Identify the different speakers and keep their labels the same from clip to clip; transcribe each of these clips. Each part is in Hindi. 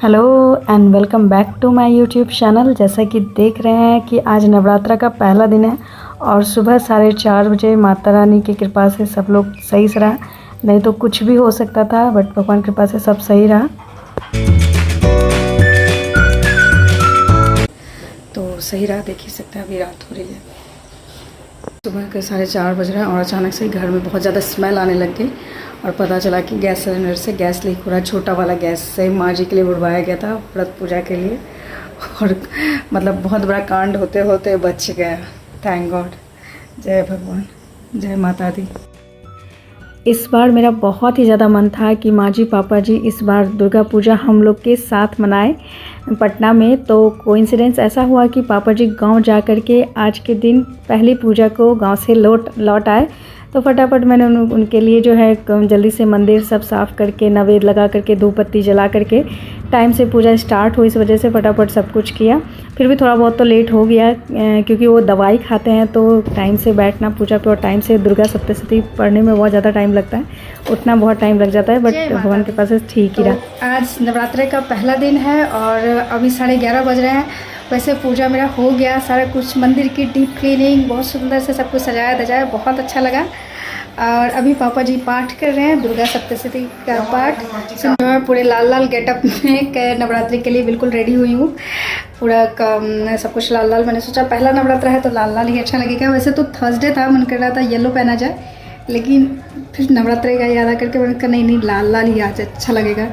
Speaker 1: Hello and welcome back to my YouTube channel. जैसा कि देख रहे हैं कि आज नवरात्रा का पहला दिन है और सुबह 4:30 बजे माता रानी की कृपा से सब लोग सही से रहा। नहीं तो कुछ भी हो सकता था, बट भगवान की कृपा से सब सही रहा। तो सही रहा, देख ही सकते हैं। अभी रात हो रही है, सुबह के 4:30 बज रहे हैं और अचानक से घर में बहुत ज़्यादा स्मेल आने लग गई और पता चला कि गैस सिलेंडर से गैस लीक हो रहा है। छोटा वाला गैस से माँ जी के लिए बुलवाया गया था व्रत पूजा के लिए, और मतलब बहुत बड़ा कांड होते होते बच गया। Thank God. जय भगवान, जय माता दी। इस बार मेरा बहुत ही ज़्यादा मन था कि माँ जी पापा जी इस बार दुर्गा पूजा हम लोग के साथ मनाए पटना में। तो कोइंसिडेंस ऐसा हुआ कि पापा जी गांव जा कर के आज के दिन पहली पूजा को गांव से लौट आए। तो फटाफट मैंने उनके लिए जो है जल्दी से मंदिर सब साफ़ करके नवेद लगा करके धूप बत्ती जला करके टाइम से पूजा स्टार्ट हो, इस वजह से फटाफट सब कुछ किया। फिर भी थोड़ा बहुत तो लेट हो गया क्योंकि वो दवाई खाते हैं तो टाइम से बैठना पूजा पे और टाइम से दुर्गा सप्तशती पढ़ने में बहुत ज़्यादा टाइम लगता है, उतना बहुत टाइम लग जाता है। बट भगवान के पास ठीक ही रहा। आज नवरात्रे का पहला दिन है और अभी 11:30 बज रहे हैं। वैसे पूजा मेरा हो गया सारा कुछ, मंदिर की डीप क्लीनिंग, बहुत सुंदर से सब कुछ सजाया धजाया, बहुत अच्छा लगा। और अभी पापा जी पाठ कर रहे हैं, दुर्गा सप्तशती का पाठ। मैं पूरे लाल लाल गेटअप में नवरात्रि के लिए बिल्कुल रेडी हुई हूँ। पूरा सब कुछ लाल लाल। मैंने सोचा पहला नवरात्रा है तो लाल लाल ही अच्छा लगेगा। वैसे तो थर्सडे था, मन कर रहा था येलो पहना जाए, लेकिन फिर नवरात्रि का याद आकर के मैंने कहा नहीं लाल लाल ही आज अच्छा लगेगा।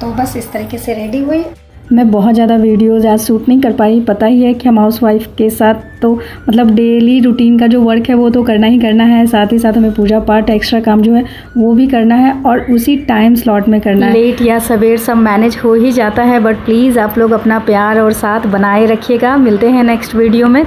Speaker 1: तो बस इस तरीके से रेडी हुई। मैं बहुत ज़्यादा वीडियोज़ आज शूट नहीं कर पाई। पता ही है कि हम हाउस वाइफ के साथ तो मतलब डेली रूटीन का जो वर्क है वो तो करना ही करना है, साथ ही साथ हमें पूजा पाठ एक्स्ट्रा काम जो है वो भी करना है और उसी टाइम स्लॉट में करना है। लेट या सवेर सब मैनेज हो ही जाता है, बट प्लीज़ आप लोग अपना प्यार और साथ बनाए रखिएगा। मिलते हैं नेक्स्ट वीडियो में।